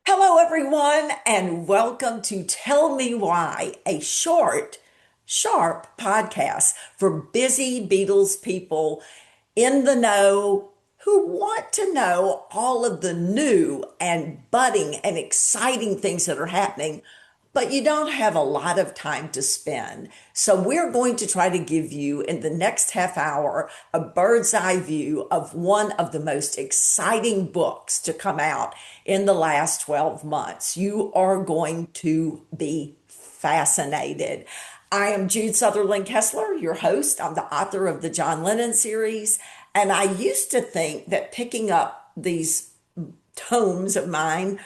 Hello, everyone, and welcome to Tell Me Why, a short, sharp podcast for busy Beatles people in the know who want to know all of the new and budding and exciting things that are happening, but you don't have a lot of time to spend. So, we're going to try to give you in the next half hour a bird's eye view of one of the most exciting books to come out in the last 12 months. You are going to be fascinated. I am Jude Southerland Kessler, your host. I'm the author of the John Lennon series. And I used to think that picking up these tomes of mine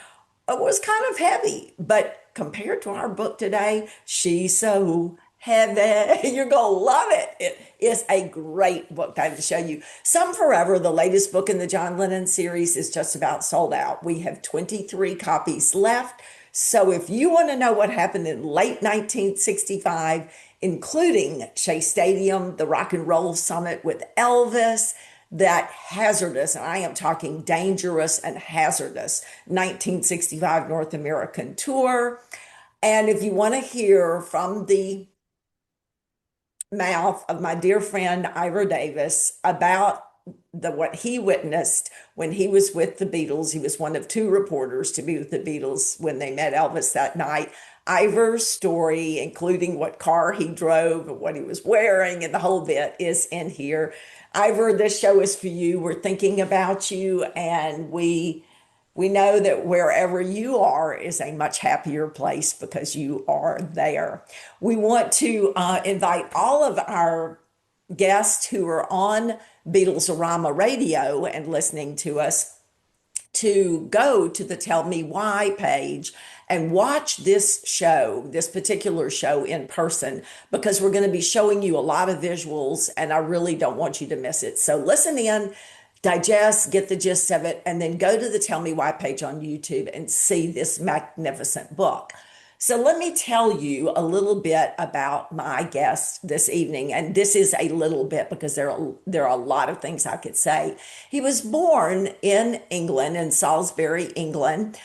was kind of heavy, but compared to our book today, she's so heavy. You're going to love it. It is a great book I have to show you. Some Forever, the latest book in the John Lennon series, is just about sold out. We have 23 copies left. So if you want to know what happened in late 1965, including Shea Stadium, the Rock and Roll Summit with Elvis, that hazardous, and I am talking dangerous and hazardous 1965 North American tour. And if you want to hear from the mouth of my dear friend Ivor Davis about what he witnessed when he was with the Beatles. He was one of two reporters to be with the Beatles when they met Elvis that night. Ivor's story, including what car he drove and what he was wearing and the whole bit, is in here. Ivor, this show is for you. We're thinking about you, and we know that wherever you are is a much happier place because you are there. We want to invite all of our guests who are on Beatles-orama Radio and listening to us to go to the Tell Me Why page and watch this show, this particular show in person, because we're going to be showing you a lot of visuals and I really don't want you to miss it. So listen in, digest, get the gist of it, and then go to the Tell Me Why page on YouTube and see this magnificent book. So let me tell you a little bit about my guest this evening. And this is a little bit because there are a lot of things I could say. He was born in England, in Salisbury, England,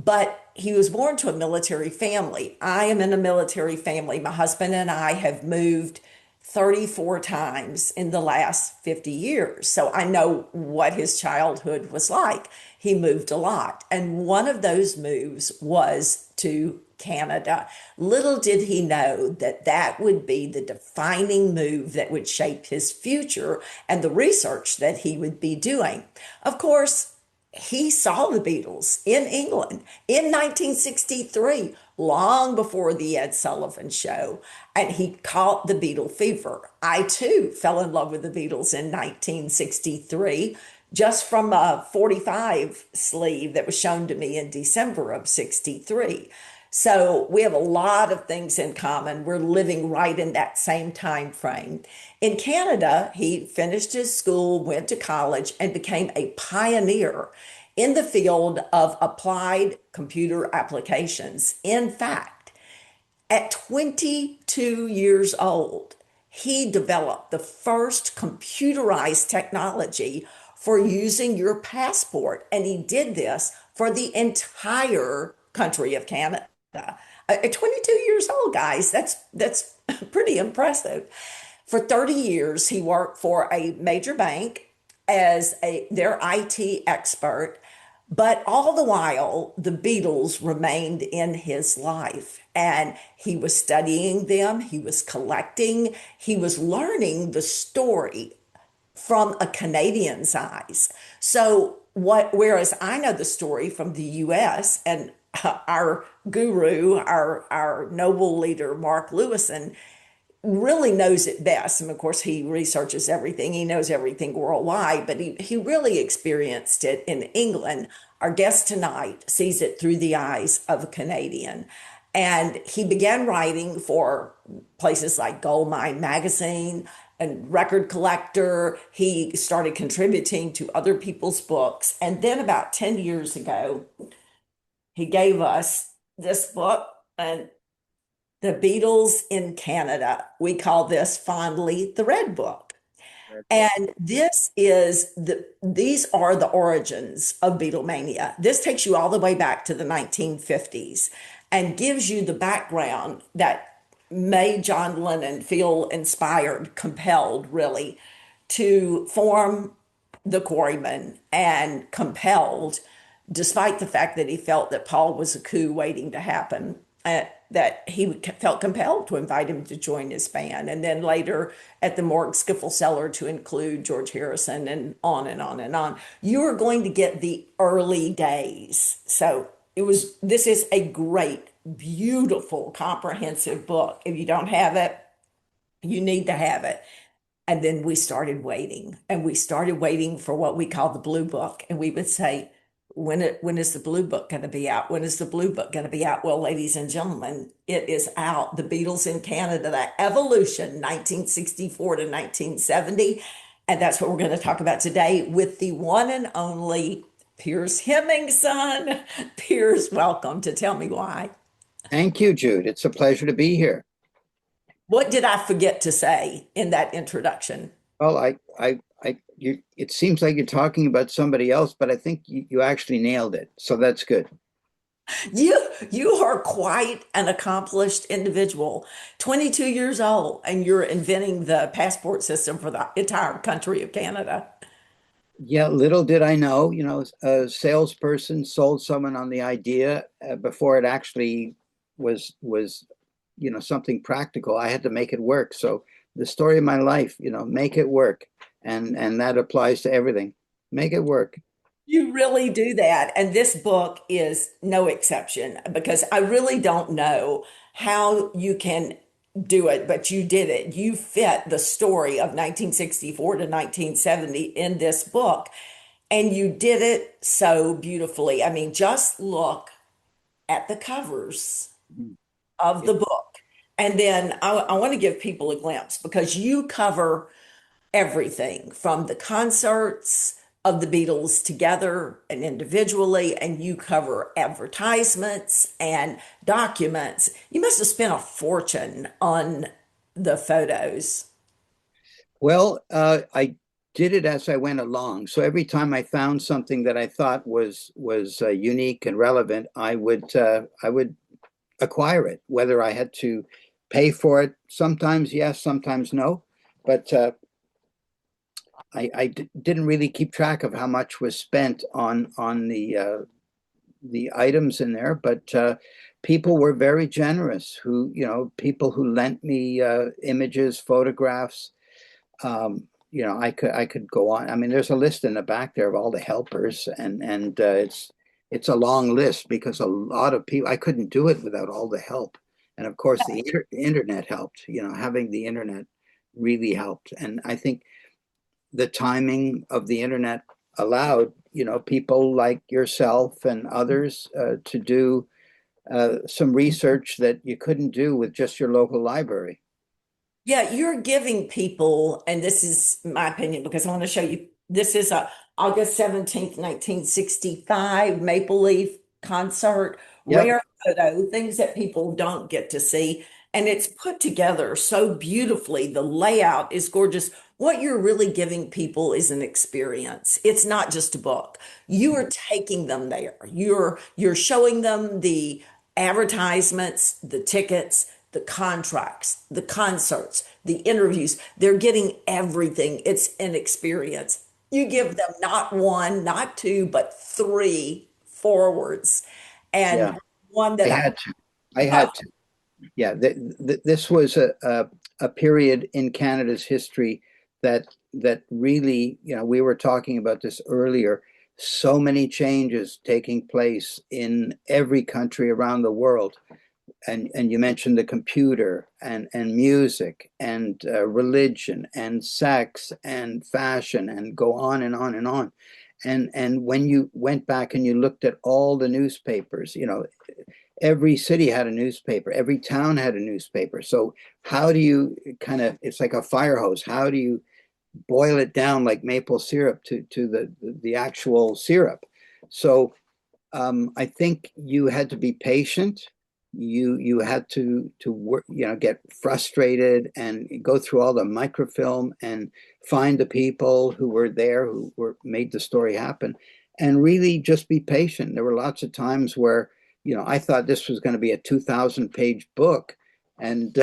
but he was born to a military family. I am in a military family. My husband and I have moved 34 times in the last 50 years. So I know what his childhood was like. He moved a lot. And one of those moves was to Canada. Little did he know that that would be the defining move that would shape his future and the research that he would be doing. Of course, he saw the Beatles in England in 1963, long before the Ed Sullivan Show, and he caught the Beatle fever. I too fell in love with the Beatles in 1963, just from a 45 sleeve that was shown to me in December of 63. So we have a lot of things in common. We're living right in that same time frame. In Canada, he finished his school, went to college, and became a pioneer in the field of applied computer applications. In fact, at 22 years old, he developed the first computerized technology for using your passport, and he did this for the entire country of Canada. At 22 years old, guys, that's pretty impressive. For 30 years, he worked for a major bank as their IT expert, but all the while, the Beatles remained in his life. And he was studying them, he was collecting, he was learning the story from a Canadian's eyes. So whereas I know the story from the US and our guru, our noble leader, Mark Lewison, really knows it best. And of course, he researches everything. He knows everything worldwide, but he really experienced it in England. Our guest tonight sees it through the eyes of a Canadian. And he began writing for places like Goldmine Magazine and Record Collector. He started contributing to other people's books. And then about 10 years ago, he gave us this book, and The Beatles in Canada. We call this fondly the Red Book. And these are the origins of Beatlemania. This takes you all the way back to the 1950s and gives you the background that made John Lennon feel inspired, compelled, really, to form the Quarrymen, and compelled, despite the fact that he felt that Paul was a coup waiting to happen, that he felt compelled to invite him to join his band. And then later at the Morgue Skiffle Cellar to include George Harrison, and on and on and on. You are going to get the early days. So this is a great, beautiful, comprehensive book. If you don't have it, you need to have it. And then we started waiting, and we started waiting for what we call the blue book. And we would say, when is the blue book going to be out? When is the blue book going to be out? Well, ladies and gentlemen, it is out. The Beatles in Canada, the evolution, 1964 to 1970. And that's what we're going to talk about today with the one and only Piers Hemmingsen. Piers, welcome to Tell Me Why. Thank you, Jude. It's a pleasure to be here. What did I forget to say in that introduction? Well, it seems like you're talking about somebody else, but I think you actually nailed it. So that's good. You are quite an accomplished individual. 22 years old, and you're inventing the passport system for the entire country of Canada. Yeah, little did I know, a salesperson sold someone on the idea before it actually was something practical. I had to make it work. So the story of my life, make it work. And that applies to everything. Make it work. You really do that. And this book is no exception, because I really don't know how you can do it, but you did it. You fit the story of 1964 to 1970 in this book, and you did it so beautifully. I mean, just look at the covers of the book. And then I want to give people a glimpse, because you cover everything from the concerts of the Beatles together and individually, and you cover advertisements and documents. You must have spent a fortune on the photos. Well, I did it as I went along. So every time I found something that I thought was unique and relevant, I would acquire it, whether I had to pay for it. Sometimes yes, sometimes no. But didn't really keep track of how much was spent on the items in there, but people were very generous. People who lent me images, photographs. I could go on. I mean, there's a list in the back there of all the helpers, and it's a long list because a lot of people. I couldn't do it without all the help, and of course the internet helped. Having the internet really helped, and I think the timing of the internet allowed people like yourself and others to do some research that you couldn't do with just your local library. Yeah, you're giving people, and this is my opinion because I want to show you. This is a August 17th, 1965 Maple Leaf concert, Yep. rare photo, things that people don't get to see. And it's put together so beautifully. The layout is gorgeous. What you're really giving people is an experience. It's not just a book. You are taking them there. You're showing them the advertisements, the tickets, the contracts, the concerts, the interviews. They're getting everything. It's an experience. You give them not one, not two, but three forwards. Yeah, And one that I I, had to. I oh, had to. Yeah, this was a period in Canada's history that really, we were talking about this earlier. So many changes taking place in every country around the world, and you mentioned the computer and music and religion and sex and fashion and go on and on and on. And when you went back and you looked at all the newspapers, every city had a newspaper, every town had a newspaper. So how do you it's like a fire hose. How do you boil it down like maple syrup to the actual syrup? So I think you had to be patient. you had to work, get frustrated and go through all the microfilm and find the people who were there who were made the story happen, and really just be patient. There were lots of times where, I thought this was going to be a 2,000-page book, and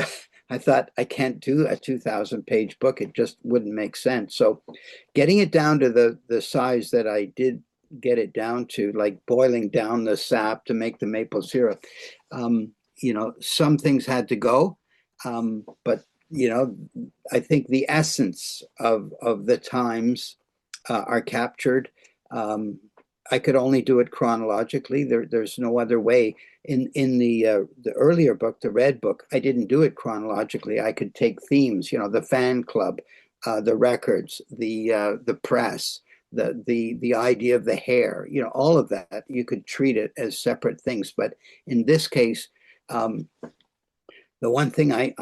I thought I can't do a 2,000-page book. It just wouldn't make sense. So getting it down to the size that I did get it down to, like boiling down the sap to make the maple syrup. Some things had to go, but I think the essence of the times are captured. I could only do it chronologically. There's no other way. In the earlier book, the Red Book, I didn't do it chronologically. I could take themes, the fan club, the records, the press, the idea of the hair, all of that. You could treat it as separate things. But in this case, the one thing I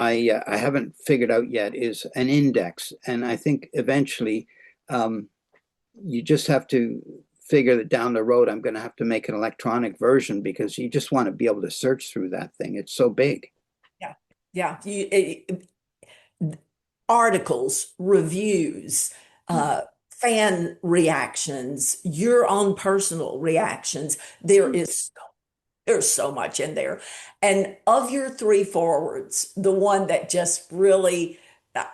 haven't figured out yet is an index, and I think eventually you just have to figure that down the road I'm going to have to make an electronic version, because you just want to be able to search through that thing. It's so big. Yeah. Yeah. Articles, reviews, fan reactions, your own personal reactions. There's so much in there. And of your three forwards, the one that just really,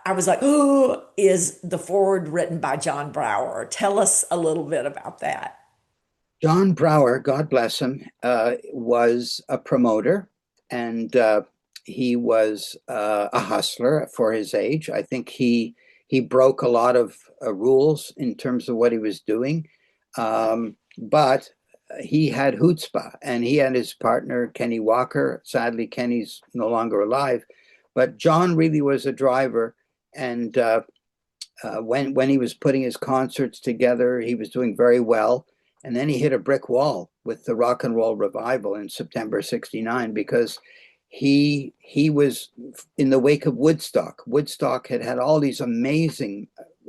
I was like, oh, is the forward written by John Brower. Tell us a little bit about that. John Brower, God bless him, was a promoter, and he was a hustler for his age. I think he broke a lot of rules in terms of what he was doing, but he had chutzpah, and he had his partner Kenny Walker. Sadly, Kenny's no longer alive, but John really was a driver, and when he was putting his concerts together, he was doing very well. And then he hit a brick wall with the rock and roll revival in September '69, because he was in the wake of Woodstock. Woodstock had all these amazing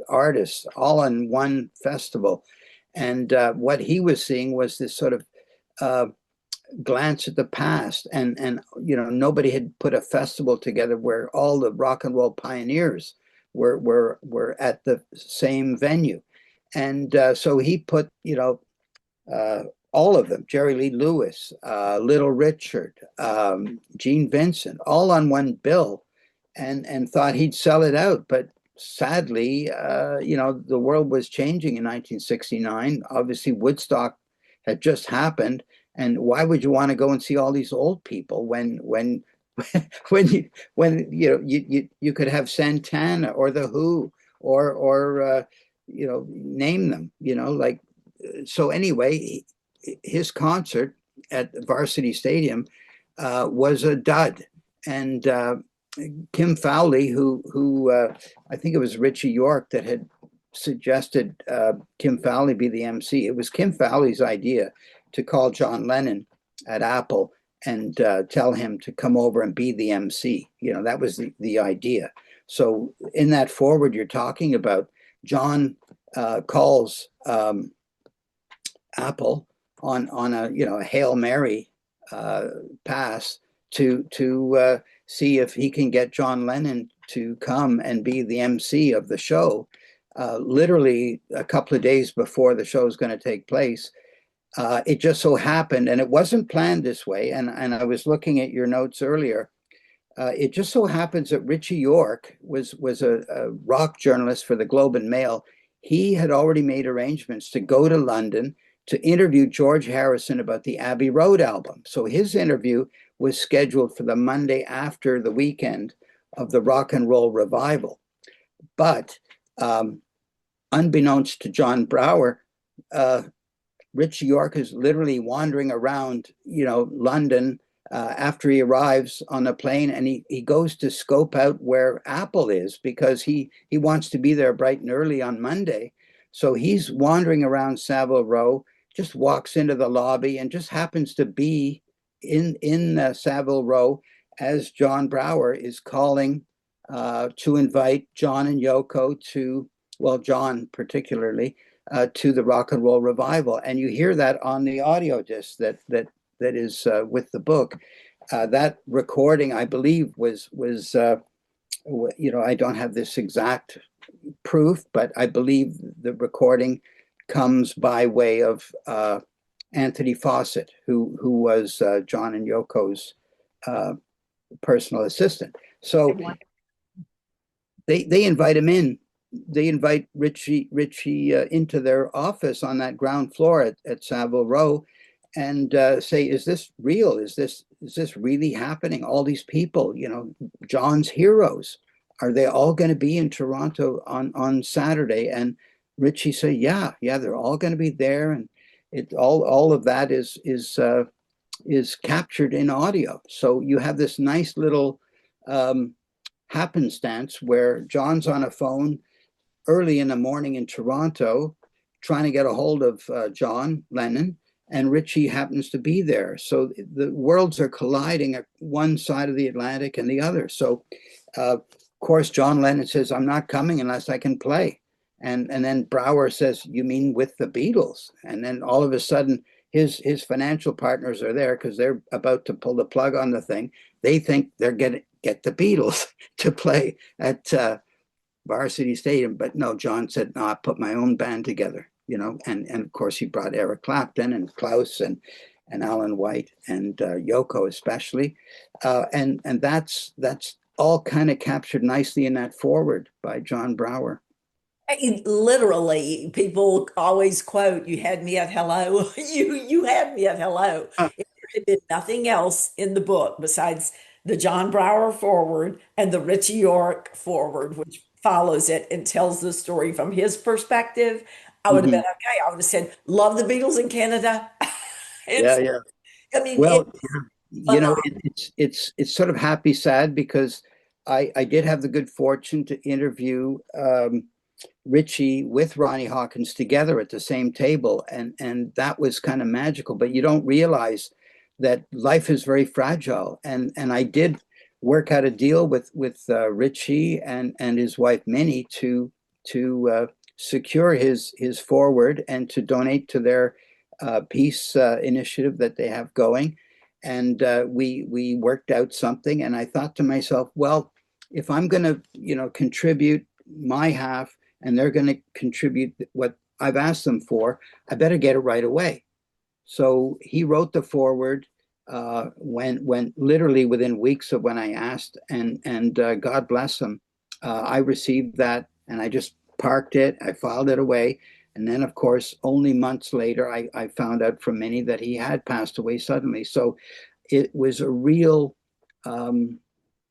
artists all in one festival. And what he was seeing was this sort of uh, glance at the past. And nobody had put a festival together where all the rock and roll pioneers were at the same venue. And so he put, uh, all of them, Jerry Lee Lewis, Little Richard, Gene Vincent, all on one bill, and thought he'd sell it out. But sadly, the world was changing in 1969. Obviously, Woodstock had just happened, and why would you want to go and see all these old people when you could have Santana or the Who or name them, like. So anyway, his concert at Varsity Stadium was a dud, and Kim Fowley, who I think it was Richie York that had suggested Kim Fowley be the MC. It was Kim Fowley's idea to call John Lennon at Apple and tell him to come over and be the MC. That was the idea. So in that forward you're talking about, John calls Apple on a Hail Mary pass to see if he can get John Lennon to come and be the MC of the show. Literally a couple of days before the show is going to take place, it just so happened, and it wasn't planned this way. And I was looking at your notes earlier. It just so happens that Richie York was a rock journalist for the Globe and Mail. He had already made arrangements to go to London to interview George Harrison about the Abbey Road album. So his interview was scheduled for the Monday after the weekend of the rock and roll revival. But unbeknownst to John Brower, Rich York is literally wandering around, London after he arrives on a plane, and he goes to scope out where Apple is, because he wants to be there bright and early on Monday. So he's wandering around Savile Row, just walks into the lobby, and just happens to be in Savile Row as John Brower is calling to invite John and Yoko to, well, John particularly, to the rock and roll revival. And you hear that on the audio disc that is with the book. That recording, I believe, I don't have this exact proof, but I believe the recording comes by way of Anthony Fawcett, who was John and Yoko's uh, personal assistant. So they invite him in. They invite Richie into their office on that ground floor at Savile Row, and say, "Is this real? Is this really happening? All these people, John's heroes, are they all going to be in Toronto on Saturday?" And Richie said, "Yeah, they're all going to be there, and it all of that is captured in audio. So you have this nice little um, happenstance where John's on a phone early in the morning in Toronto trying to get a hold of John Lennon, and Richie happens to be there. So the worlds are colliding at one side of the Atlantic and the other. So, of course, John Lennon says, "I'm not coming unless I can play." And then Brower says, "You mean with the Beatles?" And then all of a sudden, his financial partners are there because they're about to pull the plug on the thing. They think they're going to get the Beatles to play at Varsity Stadium. But no, John said, "No, I put my own band together," and of course he brought Eric Clapton and Klaus and Alan White and Yoko especially, and that's all kind of captured nicely in that forward by John Brower. Literally, people always quote, "You had me at hello." You had me at hello. Uh, If there had been nothing else in the book besides the John Brower forward and the Richie York forward, which follows it and tells the story from his perspective, I would have been mhm. okay. I would have said, "Love the Beatles in Canada." Yeah, It's, yeah. I mean, Well, it's it, phenomenal. it's sort of happy sad because I did have the good fortune to interview Richie with Ronnie Hawkins together at the same table, and that was kind of magical. But you don't realize that life is very fragile, and I did work out a deal with Richie and his wife Minnie to secure his forward and to donate to their peace initiative that they have going. And we worked out something, and I thought to myself, well, if I'm going to contribute my half and they're going to contribute what I've asked them for, I better get it right away. So he wrote the forward when literally within weeks of when I asked, and God bless him, I received that and I just parked it. I filed it away, and then of course only months later I found out from many that he had passed away suddenly. So it was a real um,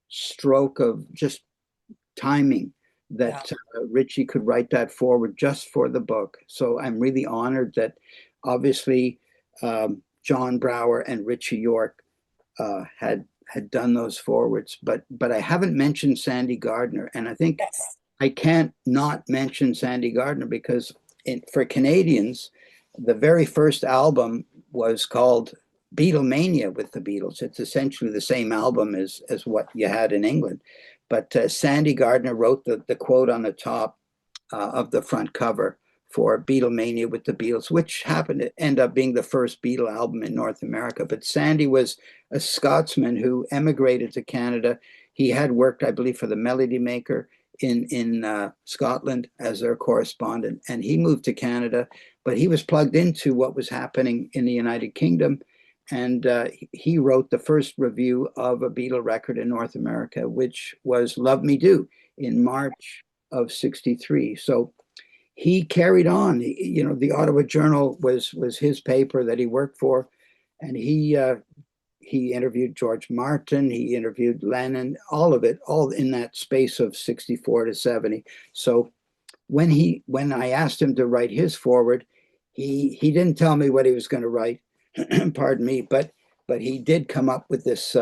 stroke of just timing Yeah. that Richie could write that forward just for the book. So I'm really honored that obviously John Brower and Richie York had done those forwards, but I haven't mentioned Sandy Gardner, and I think Yes. I can't not mention Sandy Gardner because for Canadians, the very first album was called Beatlemania with the Beatles. It's essentially the same album as what you had in England. But Sandy Gardner wrote the quote on the top of the front cover for Beatlemania with the Beatles, which happened to end up being the first Beatle album in North America. But Sandy was a Scotsman who emigrated to Canada. He had worked, I believe, for the Melody Maker in Scotland as their correspondent, and he moved to Canada. But he was plugged into what was happening in the United Kingdom, and he wrote the first review of a Beatle record in North America, which was "Love Me Do" in March of '63. So he carried on. The Ottawa Journal was his paper that he worked for, and he interviewed George Martin, he interviewed Lennon, all of it, all in that space of 64 to 70. So when I asked him to write his forward, he didn't tell me what he was going to write, pardon me, but he did come up with this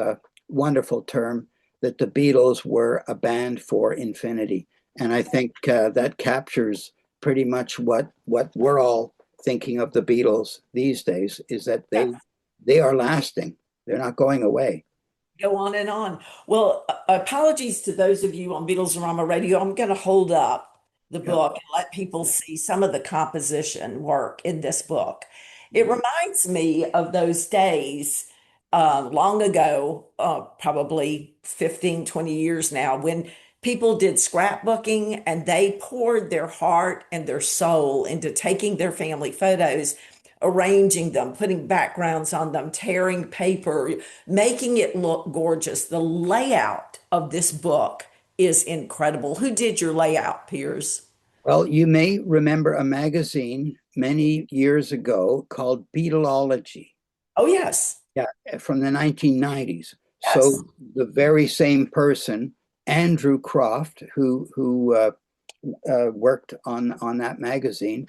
wonderful term that the Beatles were a band for infinity, and I think that captures pretty much what we're all thinking of the Beatles these days is that Yes. they are lasting. They're not going away. Go on and on. Well, apologies to those of you on Beatles-Rama Radio. I'm going to hold up the Yeah. book and let people see some of the composition work in this book. It Mhm. reminds me of those days long ago, probably 15, 20 years now, when people did scrapbooking and they poured their heart and their soul into taking their family photos, arranging them, putting backgrounds on them, tearing paper, making it look gorgeous. The layout of this book is incredible. Who did your layout, Piers? Well, you may remember a magazine many years ago called Beatlology. Oh, yes. Yeah, from the 1990s. Yes. So the very same person, Andrew Croft, who worked on that magazine.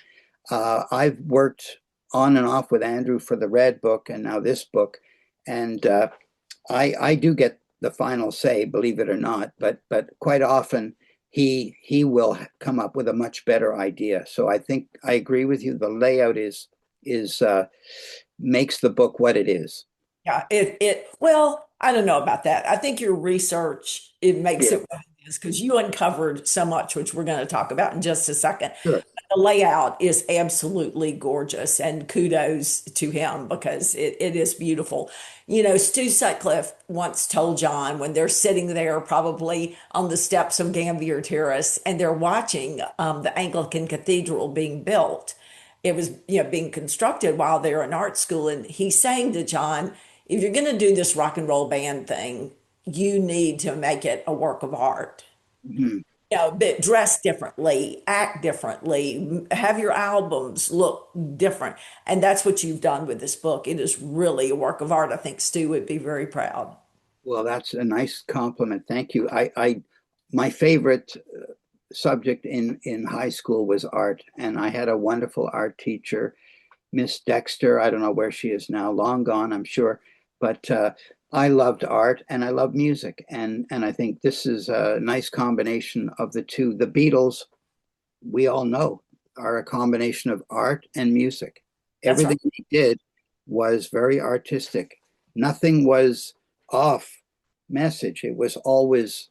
I've worked on and off with Andrew for the Red Book and now this book, and I do get the final say, believe it or not. But quite often he will come up with a much better idea. So I think I agree with you. The layout is makes the book what it is. Yeah, well, I don't know about that. I think your research, it makes Yeah, it what it is because you uncovered so much, which we're going to talk about in just a second. sure. The layout is absolutely gorgeous, and kudos to him because it is beautiful. You know, Stu Sutcliffe once told John when they're sitting there probably on the steps of Gambier Terrace and they're watching the Anglican Cathedral being built. It was, being constructed while they were in art school, and he's saying to John, if you're going to do this rock and roll band thing, you need to make it a work of art. Mhm. But dress differently, act differently, have your albums look different. And that's what you've done with this book. It is really a work of art. I think Stu would be very proud. Well, that's a nice compliment. Thank you. My favorite subject in high school was art, and I had a wonderful art teacher, Miss Dexter. I don't know where she is now, long gone, I'm sure. But I loved art and I love music, and I think this is a nice combination of the two. The Beatles, we all know, are a combination of art and music. That's right. Everything they did was very artistic. Nothing was off message. It was always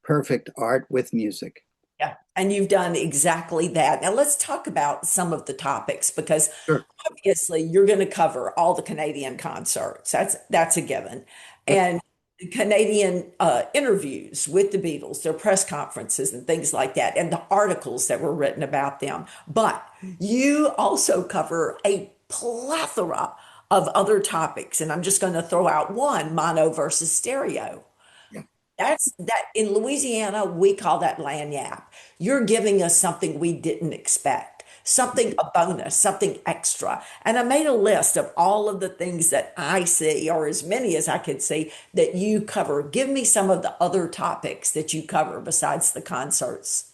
perfect art with music. Yeah. And you've done exactly that. Now let's talk about some of the topics because Sure. obviously you're going to cover all the Canadian concerts. That's a given. Yep. And Canadian interviews with the Beatles, their press conferences and things like that, and the articles that were written about them. But you also cover a plethora of other topics. And I'm just going to throw out one, mono versus stereo. Yeah. That's that in Louisiana, we call that lagniappe. You're giving us something we didn't expect, something a bonus, something extra. And I made a list of all of the things that I see, or as many as I could see, that you cover. Give me some of the other topics that you cover besides the concerts.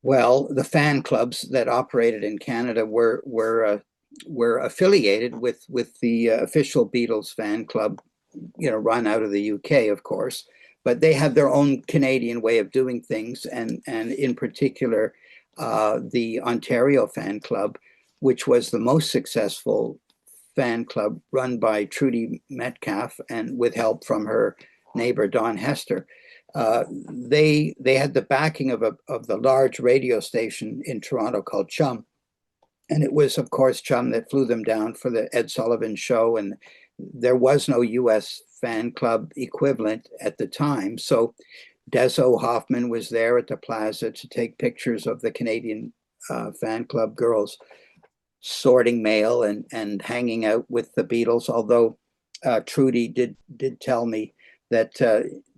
Well, the fan clubs that operated in Canada were affiliated with the official Beatles fan club, run out of the UK, of course, but they had their own Canadian way of doing things, and in particular, the Ontario fan club, which was the most successful fan club run by Trudy Metcalf and with help from her neighbor Don Hester. They had the backing of the large radio station in Toronto called Chum, and it was, of course, Chum that flew them down for the Ed Sullivan Show, and there was no U.S. fan club equivalent at the time. So Deso Hoffman was there at the plaza to take pictures of the Canadian fan club girls sorting mail and hanging out with the Beatles. Although Trudy did tell me that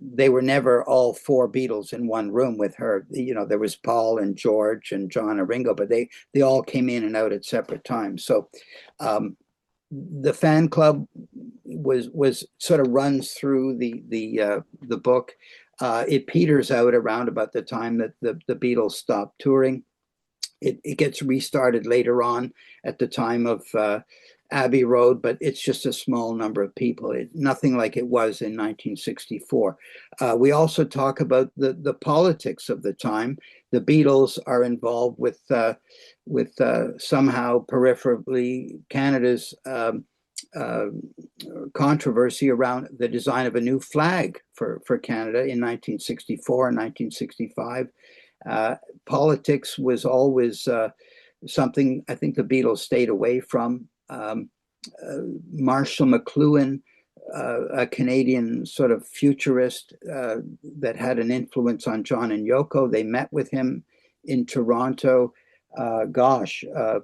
they were never all four Beatles in one room with her. There was Paul and George and John and Ringo, but they all came in and out at separate times. So the fan club was sort of runs through the book. It peters out around about the time that the Beatles stopped touring. It gets restarted later on at the time of Abbey Road, but it's just a small number of people. Nothing like it was in 1964. We also talk about the politics of the time. The Beatles are involved with somehow peripherally Canada's controversy around the design of a new flag for Canada in 1964 and 1965. Politics was always something I think the Beatles stayed away from. Marshall McLuhan a Canadian sort of futurist that had an influence on John and Yoko. They met with him in Toronto. The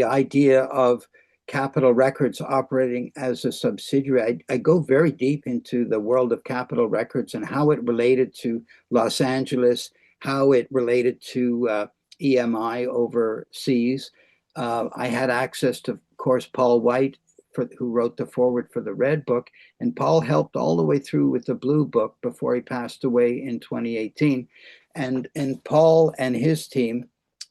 idea of Capitol Records operating as a subsidiary. I go very deep into the world of Capitol Records and how it related to Los Angeles, how it related to EMI overseas. I had access to, of course, Paul White, who wrote the foreword for the Red Book, and Paul helped all the way through with the Blue Book before he passed away in 2018. And Paul and his team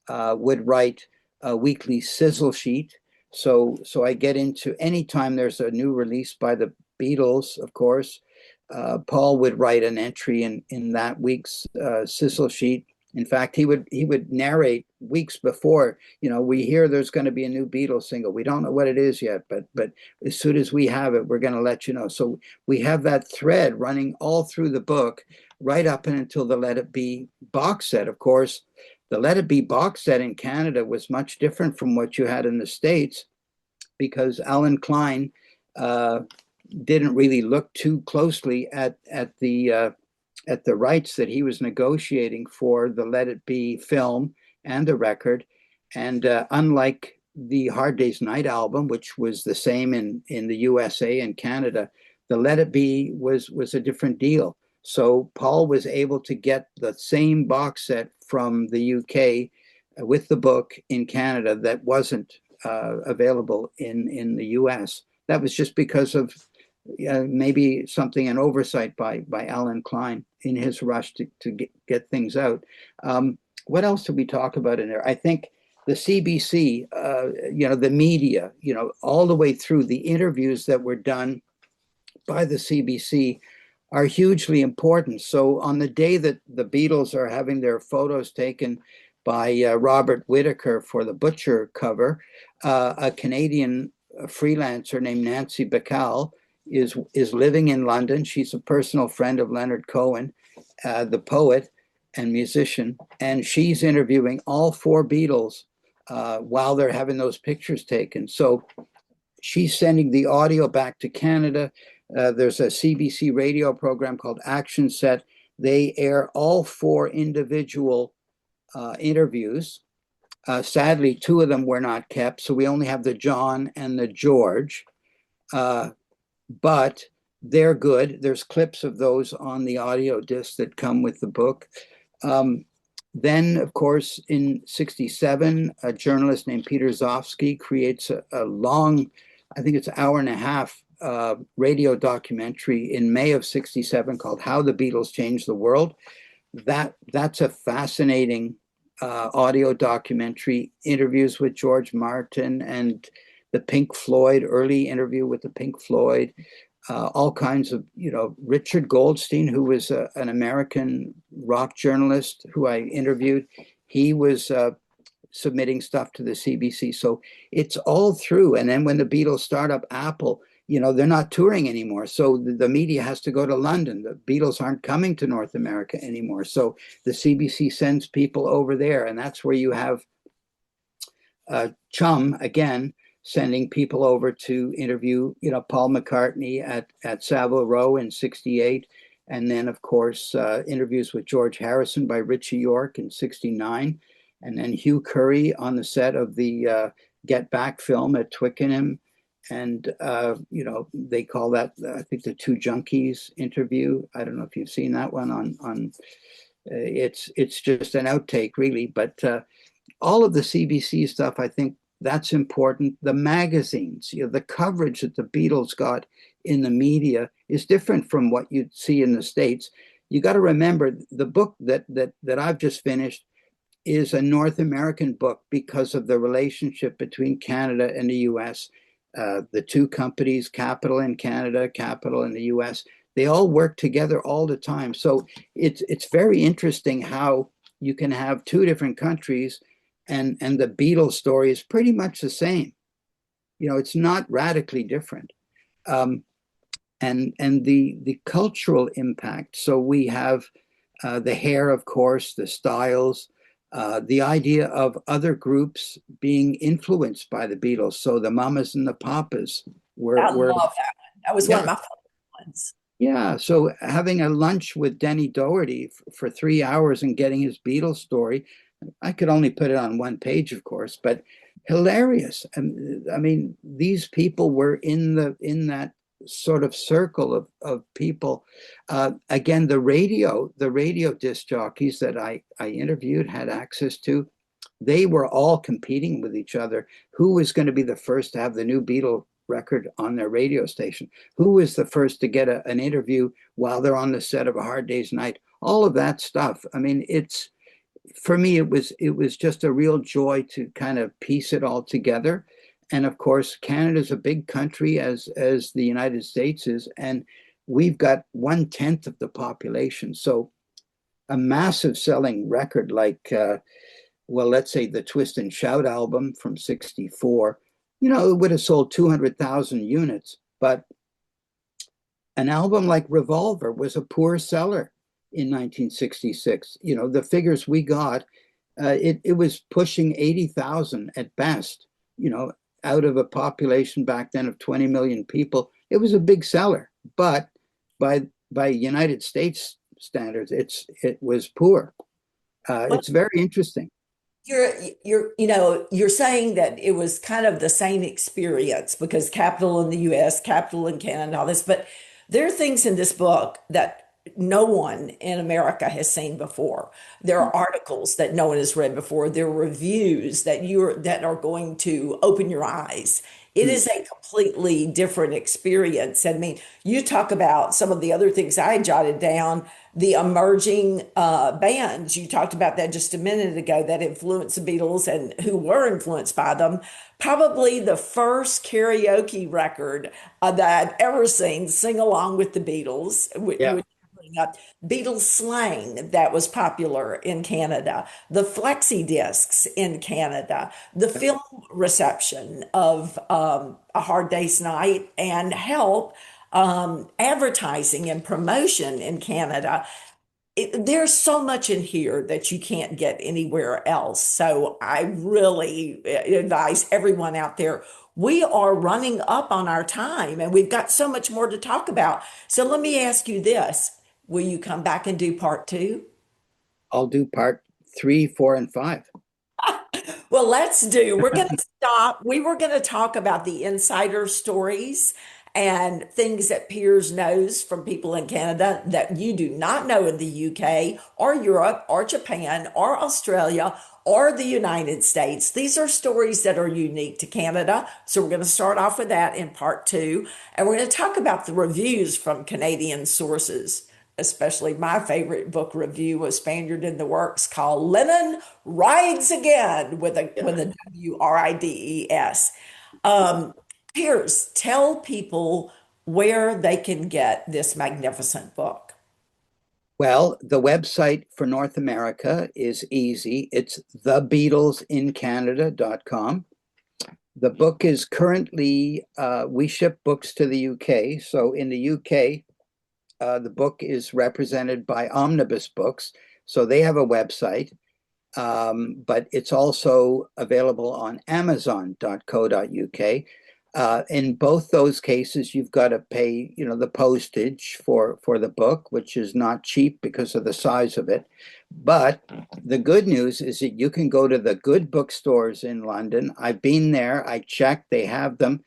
would write a weekly sizzle sheet. So I get into anytime there's a new release by the Beatles, of course, Paul would write an entry in that week's sizzle sheet. In fact, he would narrate weeks before, we hear there's going to be a new Beatles single. We don't know what it is yet, but as soon as we have it, we're going to let you know. So we have that thread running all through the book, right up and until the Let It Be box set. Of course, the Let It Be box set in Canada was much different from what you had in the States, because Alan Klein didn't really look too closely at the rights that he was negotiating for the Let It Be film and the record. And unlike the Hard Day's Night album, which was the same in the USA and Canada, the Let It Be was a different deal. So Paul was able to get the same box set from the UK with the book in Canada that wasn't available in the US. That was just because of maybe something, an oversight by Alan Klein in his rush to get things out. What else did we talk about in there? I think the CBC, the media, all the way through, the interviews that were done by the CBC are hugely important. So on the day that the Beatles are having their photos taken by Robert Whittaker for the Butcher cover, a Canadian freelancer named Nancy Bacall is living in London. She's a personal friend of Leonard Cohen, the poet and musician, and she's interviewing all four Beatles while they're having those pictures taken. So she's sending the audio back to Canada. There's a CBC radio program called Action Set. They air all four individual interviews. Sadly, two of them were not kept, so we only have the John and the George. But they're good. There's clips of those on the audio disc that come with the book. Then, of course, in '67, a journalist named Peter Zofsky creates a long, I think it's an hour and a half radio documentary in May of '67 called How the Beatles Changed the World. That's a fascinating audio documentary, interviews with George Martin and the Pink Floyd, early interview with the Pink Floyd, all kinds of, Richard Goldstein, who was an American rock journalist who I interviewed. He was submitting stuff to the CBC. So it's all through. And then when the Beatles start up Apple, they're not touring anymore. So the media has to go to London. The Beatles aren't coming to North America anymore. So the CBC sends people over there. And that's where you have Chum, again, sending people over to interview, Paul McCartney at Savile Row in '68. And then, of course, interviews with George Harrison by Richie York in '69. And then Hugh Curry on the set of the Get Back film at Twickenham. And, they call that, I think, the Two Junkies interview. I don't know if you've seen that one on it's just an outtake, really. But all of the CBC stuff, I think that's important. The magazines, the coverage that the Beatles got in the media is different from what you'd see in the States. You got to remember the book that I've just finished is a North American book because of the relationship between Canada and the US. The two companies, Capitol in Canada, Capitol in the US, they all work together all the time. So it's very interesting how you can have two different countries and the Beatles story is pretty much the same. It's not radically different. And the cultural impact. So we have the hair, of course, the styles, the idea of other groups being influenced by the Beatles. So the Mamas and the Papas I were love that one. That was one Yeah, of my favorite ones. yeah. So having a lunch with Denny Doherty for 3 hours and getting his Beatles story, I could only put it on one page, of course, but hilarious. And I mean, these people were in that sort of circle of people. Again, the radio disc jockeys that I interviewed had access to, they were all competing with each other. Who was going to be the first to have the new Beatle record on their radio station? Who was the first to get an interview while they're on the set of A Hard Day's Night? All of that stuff. I mean, it's for me, it was just a real joy to kind of piece it all together. And of course, Canada's a big country as the United States is, and we've got 1/10 of the population. So a massive selling record like well, let's say the Twist and Shout album from '64, it would have sold 200,000 units. But an album like Revolver was a poor seller in 1966. The figures we got, it was pushing 80,000 at best, out of a population back then of 20 million people. It was a big seller, but by United States standards, it was poor. Well, It's very interesting. you're saying that it was kind of the same experience because capital in the US, capital in Canada, all this, but there are things in this book that no one in America has seen before. There are articles that no one has read before. There are reviews that are going to open your eyes. It Mm. is a completely different experience. I mean, you talk about some of the other things I jotted down, the emerging bands. You talked about that just a minute ago that influenced the Beatles and who were influenced by them. Probably the first karaoke record that I'd ever seen sing along with the Beatles, Yeah. which bring up Beatles slang that was popular in Canada, the flexi discs in Canada, the film reception of A Hard Day's Night, and help advertising and promotion in Canada. There's so much in here that you can't get anywhere else. So I really advise everyone out there. We are running up on our time and we've got so much more to talk about. So let me ask you this. Will you come back and do part two? I'll do part three, four, and five. Well, we're going to stop. We were going to talk about the insider stories and things that Piers knows from people in Canada that you do not know in the UK or Europe or Japan or Australia or the United States. These are stories that are unique to Canada. So we're going to start off with that in part two. And we're going to talk about the reviews from Canadian sources. Especially my favorite book review was Spaniard in the Works called Lennon Rides Again with a Yeah. with a WRIDES. Um, Piers, tell people where they can get this magnificent book. Well, the website for North America is easy. It's thebeatlesIncanada.com. The book is currently, we ship books to the UK. So in the UK, the book is represented by Omnibus Books. So they have a website, but it's also available on Amazon.co.uk. In both those cases, you've got to pay, the postage for the book, which is not cheap because of the size of it. But the good news is that you can go to the good bookstores in London. I've been there. I checked. They have them.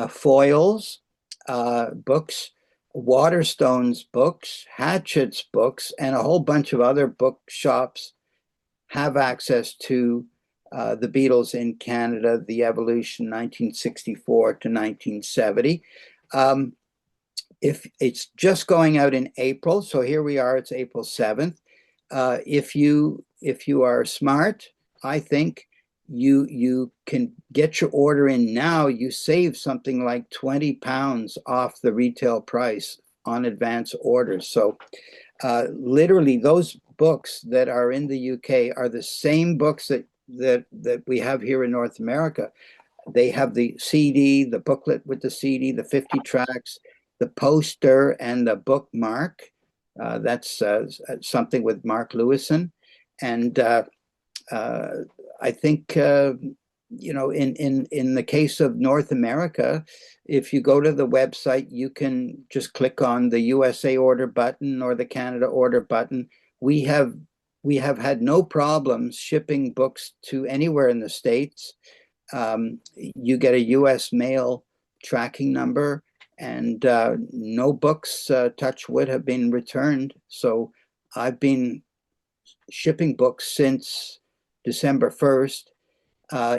Foils, books, Waterstones books, Hatchett's books, and a whole bunch of other bookshops have access to the Beatles in Canada, the evolution 1964 to 1970. If it's just going out in April, so here we are, it's April 7th. If you are smart, I think you can get your order in now. You save something like £20 off the retail price on advance orders. So literally those books that are in the UK are the same books that we have here in North America. They have the CD, the booklet with the CD, the 50 tracks, the poster, and the bookmark. That's something with Mark Lewison. And I think in the case of North America, if you go to the website, you can just click on the USA order button or the Canada order button. We have we have had no problems shipping books to anywhere in the States. You get a US mail tracking number, and no books, touch wood, have been returned. So I've been shipping books since December 1st.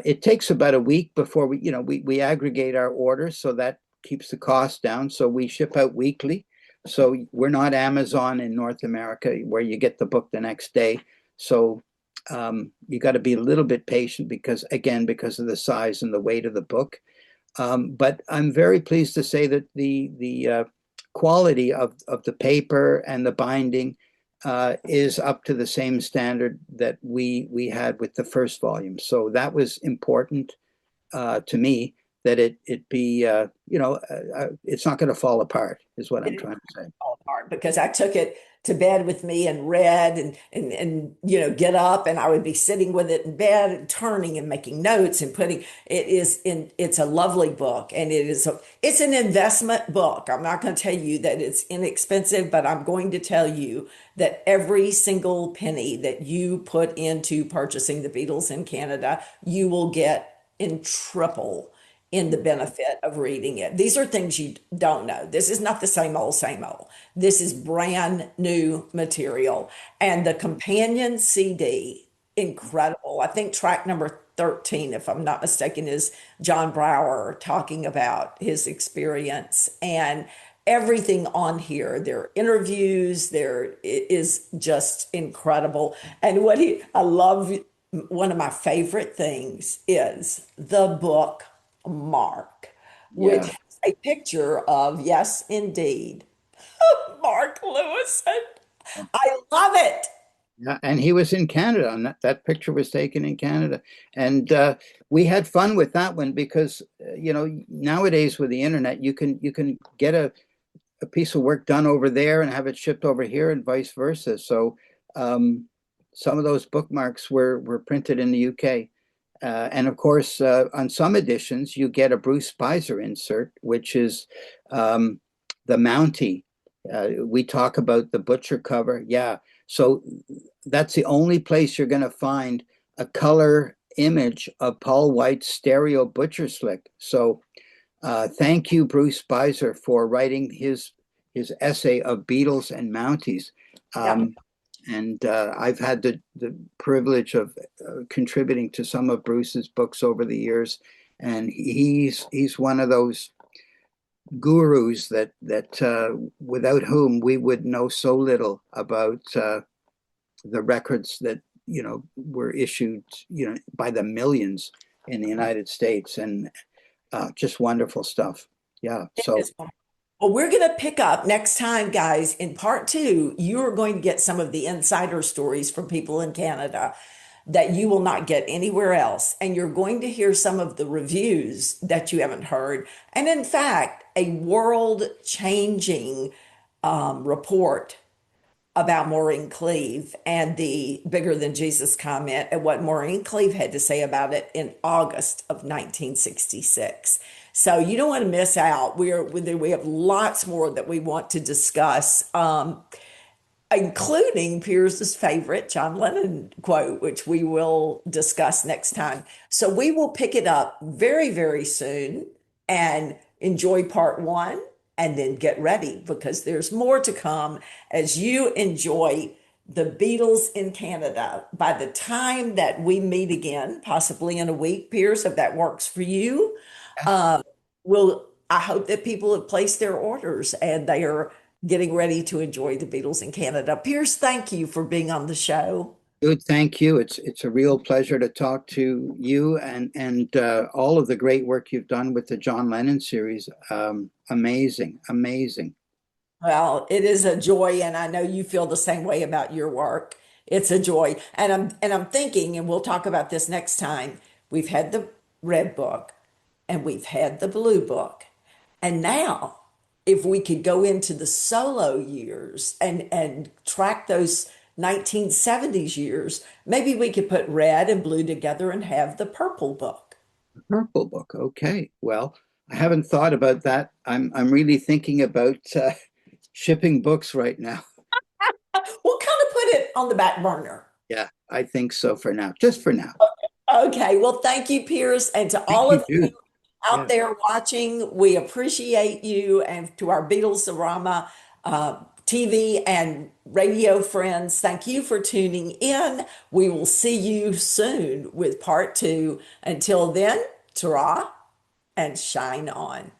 It takes about a week before we aggregate our orders, so that keeps the cost down. So we ship out weekly. So we're not Amazon in North America where you get the book the next day. So you got to be a little bit patient because, again, because of the size and the weight of the book. But I'm very pleased to say that the quality of the paper and the binding is up to the same standard that we had with the first volume. So that was important to me, that it be it's not going to fall apart, is what I'm It trying to say. fall apart because I took it to bed with me and read and get up and I would be sitting with it in bed and turning and making notes and putting it's a lovely book and it's an investment book. I'm not going to tell you that it's inexpensive, but I'm going to tell you that every single penny that you put into purchasing the Beatles in Canada, you will get in triple in the benefit of reading it. These are things you don't know. This is not the same old, same old. This is brand new material. And the companion CD, incredible. I think track number 13, if I'm not mistaken, is John Brower talking about his experience and everything on here. There are interviews, there is just incredible. And I love, one of my favorite things is the book Mark, which Yeah, has a picture of, yes, indeed, Mark Lewis. I love it. yeah, and he was in Canada, and that picture was taken in Canada, and we had fun with that one because nowadays with the internet, you can get a piece of work done over there and have it shipped over here and vice versa. So um, some of those bookmarks were printed in the UK. And of course, on some editions, you get a Bruce Spicer insert, which is um, the Mountie. We talk about the butcher cover. Yeah. So that's the only place you're going to find a color image of Paul White's stereo butcher slick. So thank you, Bruce Spicer, for writing his essay of Beatles and Mounties. Yeah. And I've had the privilege of contributing to some of Bruce's books over the years, and he's one of those gurus that without whom we would know so little about the records that were issued by the millions in the United States, and just wonderful stuff. Yeah. It So is. Well, we're going to pick up next time, guys. In part two, you're going to get some of the insider stories from people in Canada that you will not get anywhere else. And you're going to hear some of the reviews that you haven't heard. And in fact, a world changing report about Maureen Cleave and the bigger than Jesus comment and what Maureen Cleave had to say about it in August of 1966. So you don't want to miss out. We have lots more that we want to discuss, including Piers's favorite John Lennon quote, which we will discuss next time. So we will pick it up very, very soon and enjoy part one and then get ready because there's more to come as you enjoy the Beatles in Canada. By the time that we meet again, possibly in a week, Piers, if that works for you, will I hope that people have placed their orders and they are getting ready to enjoy the Beatles in Canada. Pierce, thank you for being on the show. good, thank you. It's a real pleasure to talk to you and all of the great work you've done with the John Lennon series. Amazing, amazing. Well, it is a joy, and I know you feel the same way about your work. It's a joy. And I'm thinking, and we'll talk about this next time. We've had the red book and we've had the blue book. And now, if we could go into the solo years and track those 1970s years, maybe we could put red and blue together and have the purple book. Purple Book. Okay. Well, I haven't thought about that. I'm really thinking about shipping books right now. We'll kind of put it on the back burner. Yeah, I think so for now. Just for now. Okay, well, thank you, Pierce, and to Thank all you, of you Jude. out Yeah. there watching, we appreciate you, and to our Beatles-orama TV and radio friends, thank you for tuning in. We will see you soon with part two. Until then, ta and shine on.